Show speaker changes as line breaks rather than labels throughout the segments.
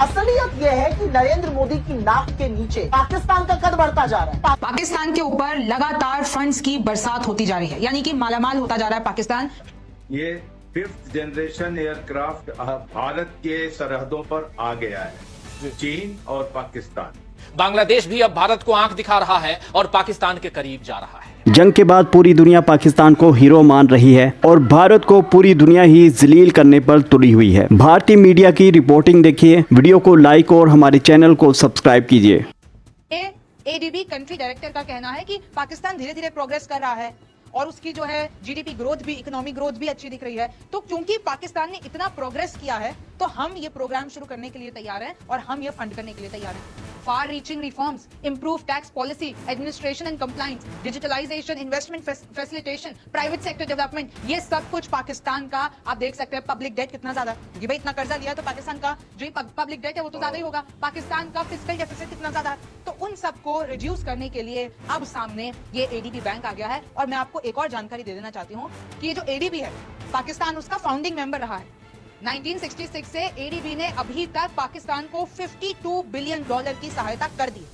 असलियत यह है कि नरेंद्र मोदी की नाक के नीचे पाकिस्तान का कद बढ़ता जा रहा है।
पाकिस्तान के ऊपर लगातार फंड्स की बरसात होती जा रही है, यानी कि मालामाल होता जा रहा है पाकिस्तान।
ये 5th जनरेशन एयरक्राफ्ट भारत के सरहदों पर आ गया है, चीन और पाकिस्तान।
बांग्लादेश भी अब भारत को आंख दिखा रहा है और पाकिस्तान के करीब जा रहा है।
जंग के बाद पूरी दुनिया पाकिस्तान को हीरो मान रही है और भारत को पूरी दुनिया ही जलील करने पर तुली हुई है। भारतीय मीडिया की रिपोर्टिंग देखिए, वीडियो को लाइक और हमारे चैनल को सब्सक्राइब कीजिए।
एडीबी कंट्री डायरेक्टर का कहना है कि पाकिस्तान धीरे धीरे प्रोग्रेस कर रहा है और उसकी जो है जीडीपी ग्रोथ भी, इकोनॉमिक ग्रोथ भी अच्छी दिख रही है। तो क्योंकि पाकिस्तान ने इतना प्रोग्रेस किया है तो हम ये प्रोग्राम शुरू करने के लिए तैयार हैं और हम ये फंड करने के लिए तैयार हैं। Far reaching reforms, improve tax policy, administration and compliance, digitalisation, investment facilitation, private sector development, ये सब कुछ पाकिस्तान का आप देख सकते हैं। पब्लिक डेट कितना ज्यादा, क्योंकि भाई इतना कर्जा लिया तो पाकिस्तान का जो पब्लिक डेट है वो तो ज्यादा ही होगा। पाकिस्तान का फिस्कल डेफिसिट कितना ज्यादा है, तो उन सबको रिड्यूस करने के लिए अब सामने ये एडीबी बैंक आ गया है। और मैं आपको एक और जानकारी दे देना चाहती हूँ कि ये जो एडीबी है, पाकिस्तान उसका फाउंडिंग मेंबर रहा है। 1966 से एडीबी ने अभी तक पाकिस्तान को $52 बिलियन की सहायता कर दी,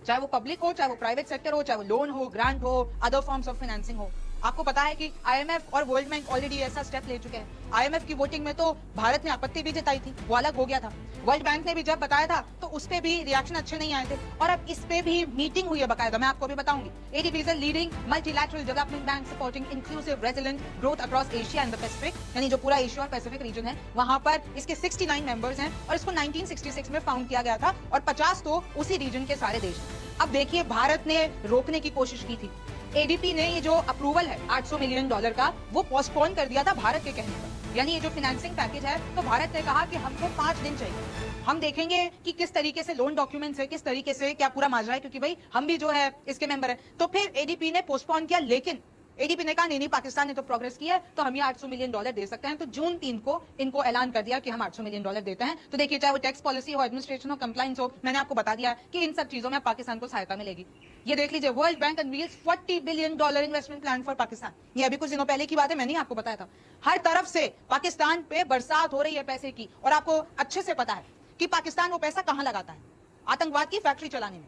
चाहे वो पब्लिक हो, चाहे वो प्राइवेट सेक्टर हो, चाहे वो लोन हो, ग्रांट हो, अदर फॉर्म्स ऑफ फाइनेंसिंग हो। आपको पता है कि आईएमएफ और वर्ल्ड बैंक ऑलरेडी ऐसा स्टेप ले चुके हैं। आईएमएफ की वोटिंग में तो भारत ने आपत्ति भी जताई थी, वो अलग हो गया था। वर्ल्ड बैंक ने भी जब बताया था तो उस पे भी रिएक्शन अच्छे नहीं आए थे और अब इस पे भी मीटिंग हुई है बकायदा, मैं आपको भी बताऊंगी। ADB is a leading multilateral development bank supporting inclusive resilient growth across Asia and the Pacific, यानी जो पूरा एशिया और पैसिफिक रीजन है वहां पर इसके 69 मेंबर्स हैं और इसको 1966 में फाउंड किया गया था और 50 तो उसी रीजन के सारे देश हैं। अब देखिए, भारत ने रोकने की कोशिश की थी। एडीपी ने ये जो अप्रूवल है $800 मिलियन का, वो पोस्टपोन कर दिया था भारत के कहने पर। यानी ये जो फाइनेंसिंग पैकेज है, तो भारत ने कहा कि हमको 5 दिन चाहिए, हम देखेंगे कि किस तरीके से लोन डॉक्यूमेंट्स है, किस तरीके से क्या पूरा माजरा है, क्योंकि भाई हम भी जो है इसके मेंबर है। तो फिर एडीपी ने पोस्टपोन किया, लेकिन एडीपी ने कहा नहीं, पाकिस्तान ने तो प्रोग्रेस किया है तो हम ये $800 मिलियन दे सकते हैं। तो जून 3 को इनको ऐलान कर दिया कि हम $800 मिलियन देते हैं। तो देखिए, चाहे वो टैक्स पॉलिसी हो, एडमिनिस्ट्रेशन हो, कंप्लायंस हो, मैंने आपको बता दिया कि इन सब चीजों में पाकिस्तान को सहायता मिलेगी। ये देख लीजिए, world bank unveils $40 billion investment plan for Pakistan. ये अभी कुछ दिनों पहले की बात है, मैंने आपको बताया था। हर तरफ से पाकिस्तान पे बरसात हो रही है पैसे की, और आपको अच्छे से पता है कि पाकिस्तान वो पैसा कहां लगाता है, आतंकवाद की फैक्ट्री चलाने में।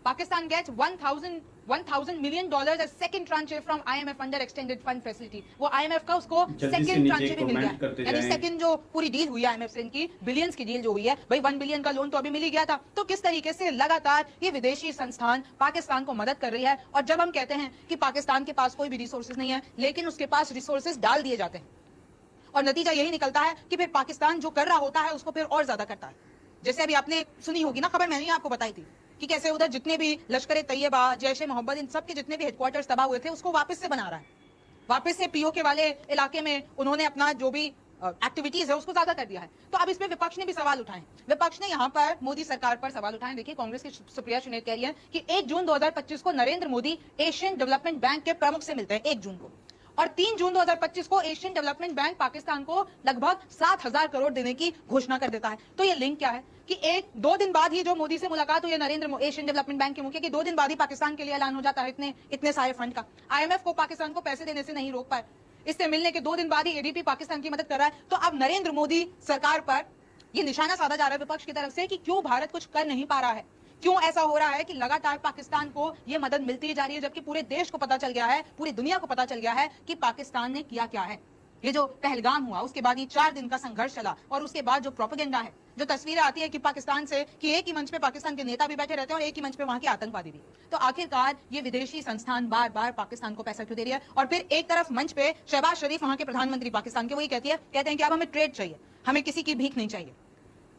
Pakistan gets $1,000 million as second tranche from IMF under extended fund facility। वो IMF का उसको सेकंड ट्रांचे भी मिल गया, यानी सेकंड जो पूरी डील हुई है IMF से इनकी, बिलियंस की डील जो हुई है, भाई 1 बिलियन का लोन तो अभी मिल ही गया था। तो किस तरीके से लगातार ये विदेशी संस्थान पाकिस्तान को मदद कर रही है। और जब हम कहते हैं कि पाकिस्तान के पास कोई भी रिसोर्सेज नहीं है, लेकिन उसके पास रिसोर्सेज डाल दिए जाते हैं और नतीजा यही निकलता है कि फिर पाकिस्तान जो कर रहा होता है उसको फिर और ज्यादा करता है। जैसे अभी आपने सुनी होगी ना खबर, मैंने आपको बताई थी कि कैसे उधर जितने भी लश्कर तैयबा, जैश ए मोहम्मद, इन सब के जितने भी हेडक्वार्टर्स तबाह हुए थे उसको वापस से बना रहा है। वापस से पीओके वाले इलाके में उन्होंने अपना जो भी एक्टिविटीज है उसको ज्यादा कर दिया है। तो अब इस पे विपक्ष ने भी सवाल उठाए। विपक्ष ने यहाँ पर मोदी सरकार पर सवाल उठाए। देखिए, कांग्रेस की सुप्रिया सुले कह रही है कि 1 जून 2025 को Narendra Modi Asian development bank के प्रमुख से मिलते हैं 1 जून को, और 3 जून 2025 को एशियन डेवलपमेंट बैंक पाकिस्तान को लगभग 7,000 करोड़ देने की घोषणा कर देता है। तो ये लिंक क्या है कि 1-2 दिन बाद ही जो मोदी से मुलाकात हुई है नरेंद्र एशियन डेवलपमेंट बैंक के मुखिया की, 2 दिन बाद ही पाकिस्तान के लिए ऐलान हो जाता है इतने सारे फंड का। आईएमएफ को पाकिस्तान को पैसे देने से नहीं रोक पाए, इससे मिलने के 2 दिन बाद ही एडीबी पाकिस्तान की मदद कर रहा है। तो अब नरेंद्र मोदी सरकार पर यह निशाना साधा जा रहा है विपक्ष की तरफ से कि क्यों भारत कुछ कर नहीं पा रहा है, क्यों ऐसा हो रहा है कि लगातार पाकिस्तान को यह मदद मिलती जा रही है, जबकि पूरे देश को पता चल गया है, पूरी दुनिया को पता चल गया है कि पाकिस्तान ने किया क्या है। ये जो पहलगाम हुआ, उसके बाद ये 4 दिन का संघर्ष चला, और उसके बाद जो प्रोपेगेंडा है, जो तस्वीरें आती है कि पाकिस्तान से कि एक ही मंच पे पाकिस्तान के नेता भी बैठे रहते हैं और एक ही मंच पे वहां के आतंकवादी भी। तो आखिरकार ये विदेशी संस्थान बार बार पाकिस्तान को पैसा क्यों दे रही है। और फिर एक तरफ मंच पे शहबाज शरीफ, वहां के प्रधानमंत्री पाकिस्तान के, वही कहते हैं कि अब हमें ट्रेड चाहिए, हमें किसी की भीख नहीं चाहिए।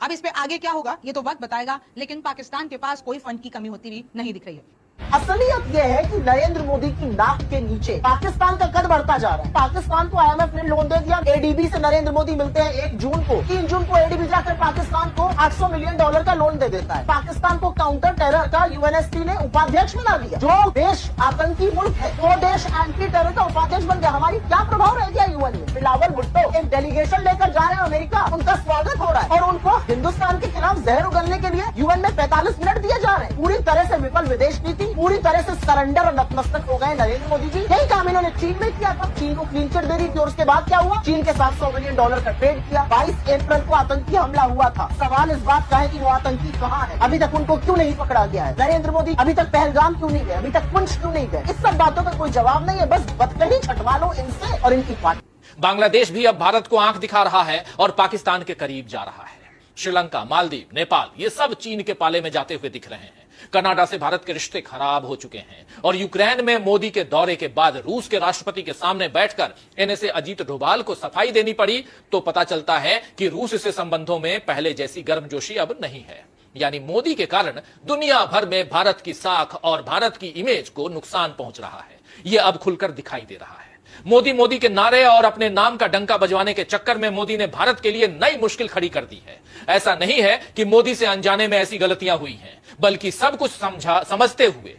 अब इस पे आगे क्या होगा ये तो वक्त बताएगा, लेकिन पाकिस्तान के पास कोई फंड की कमी होती भी नहीं दिख रही है।
असलियत यह है कि नरेंद्र मोदी की नाक के नीचे पाकिस्तान का कद बढ़ता जा रहा है। पाकिस्तान को आईएमएफ ने लोन दे दिया, एडीबी से नरेंद्र मोदी मिलते हैं 1 जून को, 3 जून को एडीबी जाकर पाकिस्तान को $800 मिलियन का लोन दे देता है। पाकिस्तान को काउंटर टेरर का यूएनएससी ने उपाध्यक्ष बना दिया। जो देश आतंकी मुल्क है वो देश एंटी टेरर का उपाध्यक्ष बन गया। हमारी क्या प्रभाव रह गया यूएन में। बिलावल भुट्टो एक डेलीगेशन लेकर जा रहे हैं अमेरिका, उनका स्वागत हो रहा है और उनको हिंदुस्तान के खिलाफ जहर उगलने के लिए यूएन में 45 मिनट दिए जा रहे हैं। पूरी तरह से विफल विदेश नीति, पूरी तरह से सरेंडर और नतमस्तक हो गए नरेंद्र मोदी जी। यही काम इन्होंने चीन में किया था, चीन को क्लीन चिट दे दी थी और उसके बाद क्या हुआ, चीन के $700 बिलियन का ट्रेड किया। 22 अप्रैल को आतंकी हमला हुआ था। सवाल इस बात का है कि वो आतंकी कहाँ है, अभी तक उनको क्यों नहीं पकड़ा गया है। नरेंद्र मोदी अभी तक पहलगाम क्यों नहीं गए, अभी तक पुंछ क्यों नहीं गए। इस सब बातों का कोई जवाब नहीं है, बस बदतमीजी छटवा लो इनसे और इनकी पार्टी।
बांग्लादेश भी अब भारत को आंख दिखा रहा है और पाकिस्तान के करीब जा रहा है। श्रीलंका, मालदीव, नेपाल ये सब चीन के पाले में जाते हुए दिख रहे हैं। कनाडा से भारत के रिश्ते खराब हो चुके हैं और यूक्रेन में मोदी के दौरे के बाद रूस के राष्ट्रपति के सामने बैठकर एनएसए अजीत डोभाल को सफाई देनी पड़ी तो पता चलता है कि रूस से संबंधों में पहले जैसी गर्मजोशी अब नहीं है। यानी मोदी के कारण दुनिया भर में भारत की साख और भारत की इमेज को नुकसान पहुंच रहा है। यह अब खुलकर दिखाई दे रहा है। मोदी के नारे और अपने नाम का डंका बजवाने के चक्कर में मोदी ने भारत के लिए नई मुश्किल खड़ी कर दी है। ऐसा नहीं है कि मोदी से अनजाने में ऐसी गलतियां हुई हैं, बल्कि सब कुछ समझते हुए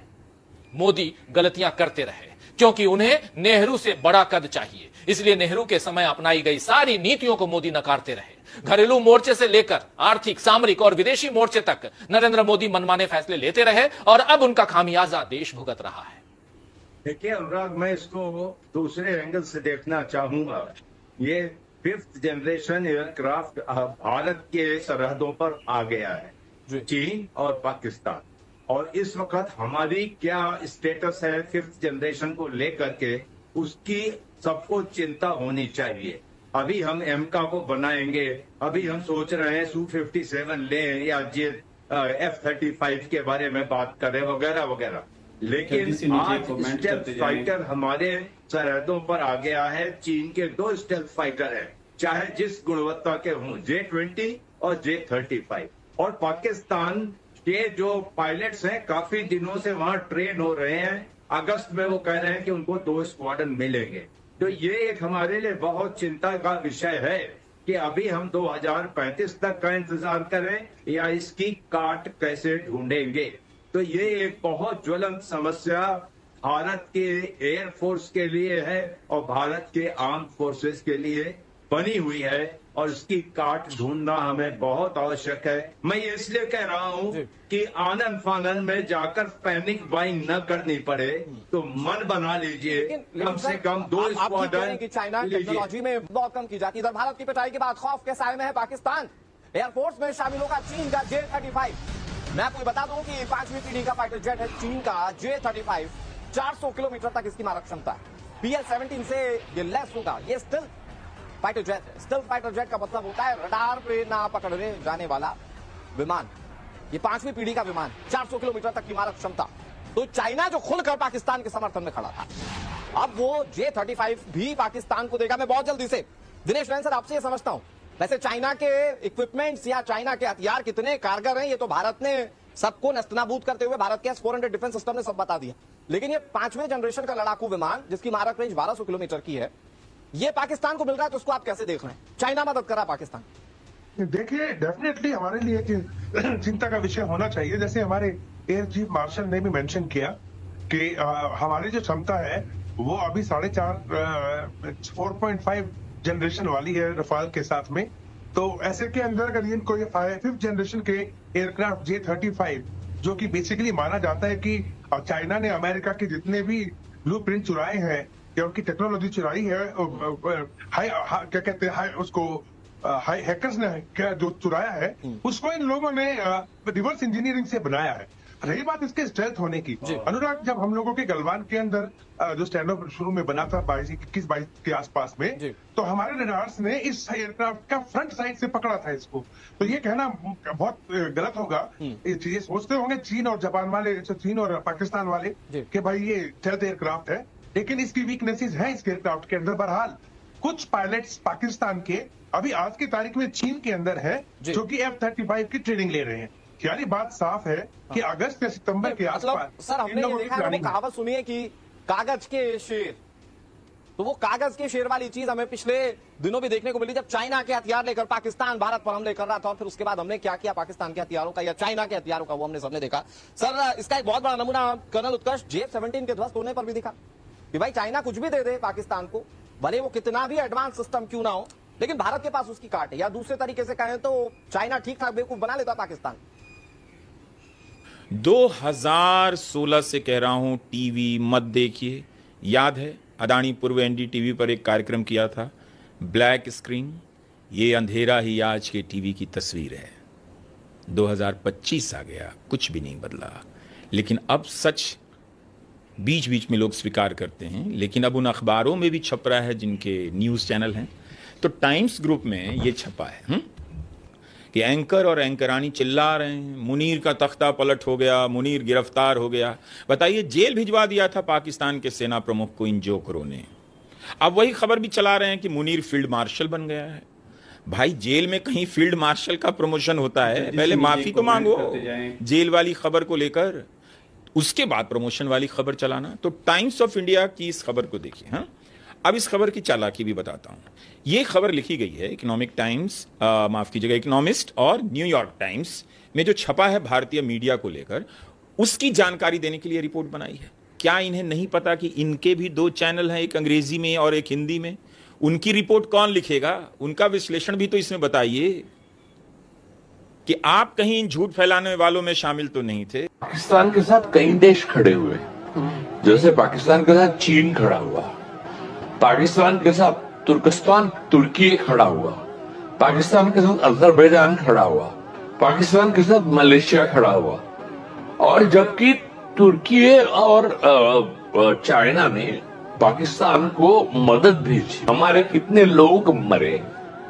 मोदी गलतियां करते रहे, क्योंकि उन्हें नेहरू से बड़ा कद चाहिए। इसलिए नेहरू के समय अपनाई गई सारी नीतियों को मोदी नकारते रहे। घरेलू मोर्चे से लेकर आर्थिक, सामरिक और विदेशी मोर्चे तक नरेंद्र मोदी मनमाने फैसले लेते रहे और अब उनका खामियाजा देश भुगत रहा है।
देखिए अनुराग, मैं इसको दूसरे एंगल से देखना चाहूंगा। ये 5th जनरेशन एयरक्राफ्ट भारत के सरहदों पर आ गया है, चीन और पाकिस्तान। और इस वक्त हमारी क्या स्टेटस है 5th जनरेशन को लेकर के, उसकी सबको चिंता होनी चाहिए। अभी हम एमका को बनाएंगे, अभी हम सोच रहे हैं Su-57 लें या F-35 के बारे में बात करें वगैरह वगैरह, लेकिन आज स्टेल्थ फाइटर हमारे सरहदों पर आ गया है। चीन के 2 स्टेल्थ फाइटर हैं, चाहे जिस गुणवत्ता के हों, J-20 और J-35। और पाकिस्तान के जो पायलट्स हैं काफी दिनों से वहां ट्रेन हो रहे हैं। अगस्त में वो कह रहे हैं कि उनको 2 स्क्वाड्रन मिलेंगे। तो ये एक हमारे लिए बहुत चिंता का विषय है कि अभी हम 2035 तक का इंतजार करें या इसकी काट कैसे ढूंढेंगे। तो ये एक बहुत ज्वलंत समस्या भारत के एयरफोर्स के लिए है और भारत के आर्म फोर्सेस के लिए बनी हुई है और इसकी काट ढूंढना हमें बहुत आवश्यक है। मैं ये इसलिए कह रहा हूं कि आनंद फानन में जाकर पैनिक बाइंग न करनी पड़े, तो मन बना लीजिए, कम से कम 2 स्क्वाड्रन।
चाइना टेक्नोलॉजी में बहुत कम की जाती है। इधर भारत की पिटाई के बाद खौफ के साए में है पाकिस्तान। एयरफोर्स में शामिल होगा चीन का J-35। मैं आपको बता दूं कि 5वीं पीढ़ी का फाइटर जेट है चीन का J-35। 400 किलोमीटर तक इसकी मारक क्षमता है। PL-17 से ये लेस होगा। ये स्टिल्थ फाइटर जेट है। स्टिल्थ फाइटर जेट का मतलब होता है रडार पे ना पकड़ने जाने वाला विमान। ये 5वीं पीढ़ी का विमान, 400 किलोमीटर तक की मारक क्षमता। तो चाइना जो खुलकर पाकिस्तान के समर्थन में खड़ा था, अब वो J-35 भी पाकिस्तान को देगा। मैं बहुत जल्दी से दिनेश नैन सर आपसे ये समझता हूं, वैसे चाइना के इक्विपमेंट्स या चाइना के हथियार कितने कारगर हैं ये तो भारत ने सबको नस्तनाबूद करते हुए भारत के S-400 डिफेंस सिस्टम ने सब बता दिया। लेकिन ये 5वें जनरेशन का लड़ाकू विमान जिसकी मारक रेंज 1200 किलोमीटर की है, ये पाकिस्तान को मिल रहा है, तो उसको आप कैसे देख रहे हैं? चाइना मदद कर रहा है पाकिस्तान।
देखिए, डेफिनेटली हमारे लिए चिंता का विषय होना चाहिए। जैसे हमारे एयर चीफ मार्शल ने भी मेंशन किया कि हमारी जो क्षमता है वो अभी 4.5 जनरेशन वाली है रफाल के साथ में। तो ऐसे के अंदर अगर इनको ये 5th जनरेशन के एयरक्राफ्ट J-35, जो कि बेसिकली माना जाता है कि चाइना ने अमेरिका के जितने भी ब्लूप्रिंट चुराए हैं या उनकी टेक्नोलॉजी चुराई है, क्या कहते हैं उसको, हैकर्स ने क्या जो चुराया है उसको इन लोगों ने रिवर्स इंजीनियरिंग से बनाया है। रही बात इसके स्ट्रेंथ होने की, अनुराग, जब हम लोगों के गलवान के अंदर जो स्टैंड ऑफ शुरू में बना था 21-22 के आसपास में, तो हमारे रडार्स ने इस एयरक्राफ्ट का फ्रंट साइड से पकड़ा था इसको। तो ये कहना बहुत गलत होगा। ये चीजें सोचते होंगे चीन और जापान वाले, चीन और पाकिस्तान वाले, कि भाई ये स्टेल्थ एयरक्राफ्ट है, लेकिन इसकी वीकनेसेस हैं इस एयरक्राफ्ट के अंदर। बहरहाल कुछ पायलट्स पाकिस्तान के अभी आज की तारीख में चीन के अंदर है जो कि F-35 की ट्रेनिंग ले रहे हैं। यानी बात साफ है कि अगस्त या सितंबर के आसपास
सर हमने ये देखा है, वो कहावत सुनी है कि कागज के शेर, तो वो कागज के शेर वाली चीज हमें पिछले दिनों भी देखने को मिली, जब चाइना के हथियार लेकर पाकिस्तान भारत पर हमले कर रहा था, और फिर उसके बाद हमने क्या किया पाकिस्तान के हथियारों का या चाइना के हथियारों का, वो हमने सबने देखा। सर इसका एक बहुत बड़ा नमूना कर्नल उत्कर्ष J-17 के ध्वस्त होने पर भी दिखा कि भाई चाइना कुछ भी दे दे पाकिस्तान को, भले वो कितना भी एडवांस सिस्टम क्यों ना हो, लेकिन भारत के पास उसकी काट है, या दूसरे तरीके से कहें तो चाइना ठीक ठाक बेवकूफ बना लेता पाकिस्तान।
2016 से कह रहा हूं टीवी मत देखिए। याद है अदानी पूर्व एनडीटीवी पर एक कार्यक्रम किया था, ब्लैक स्क्रीन। ये अंधेरा ही आज के टीवी की तस्वीर है। 2025 आ गया, कुछ भी नहीं बदला। लेकिन अब सच बीच बीच में लोग स्वीकार करते हैं, लेकिन अब उन अखबारों में भी छप रहा है जिनके न्यूज़ चैनल हैं। तो टाइम्स ग्रुप में ये छपा है कि एंकर और एंकरानी चिल्ला रहे हैं, मुनीर का तख्ता पलट हो गया, मुनीर गिरफ्तार हो गया। बताइए, जेल भिजवा दिया था पाकिस्तान के सेना प्रमुख को इन जोकरों ने। अब वही खबर भी चला रहे हैं कि मुनीर फील्ड मार्शल बन गया है। भाई, जेल में कहीं फील्ड मार्शल का प्रमोशन होता है? पहले माफी तो मांगो जेल वाली खबर को लेकर, उसके बाद प्रमोशन वाली खबर चलाना। तो टाइम्स ऑफ इंडिया की इस खबर को देखिए। हाँ, अब इस खबर की चालाकी भी बताता हूं। यह खबर लिखी गई है इकोनॉमिक टाइम्स, माफ कीजिएगा, इकोनॉमिस्ट और न्यूयॉर्क टाइम्स में जो छपा है भारतीय मीडिया को लेकर, उसकी जानकारी देने के लिए रिपोर्ट बनाई है। क्या इन्हें नहीं पता कि इनके भी 2 चैनल हैं, एक अंग्रेजी में और एक हिंदी में? उनकी रिपोर्ट कौन लिखेगा? उनका विश्लेषण भी तो इसमें बताइए कि आप कहीं इन झूठ फैलाने वालों में शामिल तो नहीं थे।
पाकिस्तान के साथ कई देश खड़े हुए, जैसे पाकिस्तान के साथ चीन खड़ा हुआ, पाकिस्तान के साथ तुर्किस्तान तुर्की खड़ा हुआ, पाकिस्तान के साथ अजरबैजान खड़ा हुआ, पाकिस्तान के साथ मलेशिया खड़ा हुआ। और जबकि तुर्की और चाइना ने पाकिस्तान को मदद भेजी। हमारे कितने लोग मरे,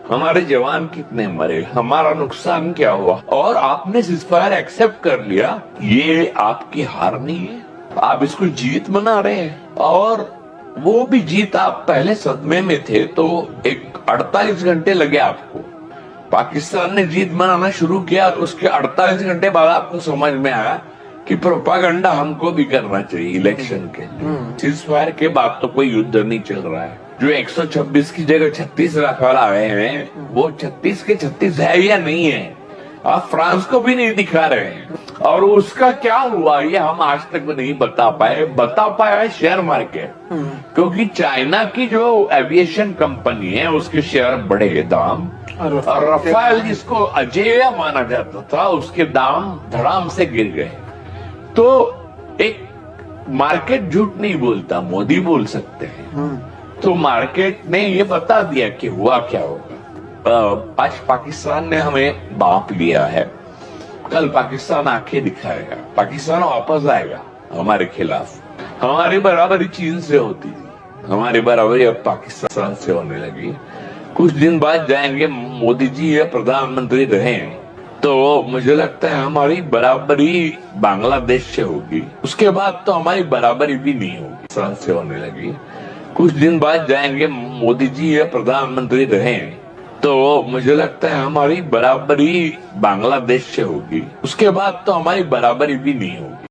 हमारे जवान कितने मरे, हमारा नुकसान क्या हुआ, और आपने सीज़फायर एक्सेप्ट कर लिया। ये आपकी हार नहीं है, आप इसको जीत मना रहे हैं। और वो भी जीत, आप पहले सदमे में थे तो एक 48 घंटे लगे आपको। पाकिस्तान ने जीत मनाना शुरू किया, उसके 48 घंटे बाद आपको समझ में आया कि प्रोपागंडा हमको भी करना चाहिए इलेक्शन के लिए। सीज़फायर के बाद तो कोई युद्ध नहीं चल रहा है। जो 126 की जगह 36 राफेल आए हैं, वो 36 के 36 है या नहीं है, आप फ्रांस को भी नहीं दिखा रहे हैं। और उसका क्या हुआ ये हम आज तक नहीं बता पाया है शेयर मार्केट। क्योंकि चाइना की जो एविएशन कंपनी है उसके शेयर बढ़े दाम, और राफेल जिसको अजेय माना जाता था उसके दाम धड़ाम से गिर गए। तो एक मार्केट झूठ नहीं बोलता, मोदी बोल सकते हैं। तो मार्केट ने ये बता दिया कि हुआ क्या होगा। आज पाकिस्तान ने हमें बांप लिया है, कल पाकिस्तान आंखें दिखाएगा, पाकिस्तान वापस आएगा हमारे खिलाफ। हमारी बराबरी चीन से होती थी, हमारी बराबरी अब पाकिस्तान से होने लगी। कुछ दिन बाद जाएंगे मोदी जी ये प्रधानमंत्री रहे तो मुझे लगता है हमारी बराबरी बांग्लादेश से होगी, उसके बाद तो हमारी बराबरी भी नहीं होगी, पाकिस्तान से होने लगी। कुछ दिन बाद जाएंगे मोदी जी ये प्रधानमंत्री रहे तो मुझे लगता है हमारी बराबरी बांग्लादेश से होगी, उसके बाद तो हमारी बराबरी भी नहीं होगी।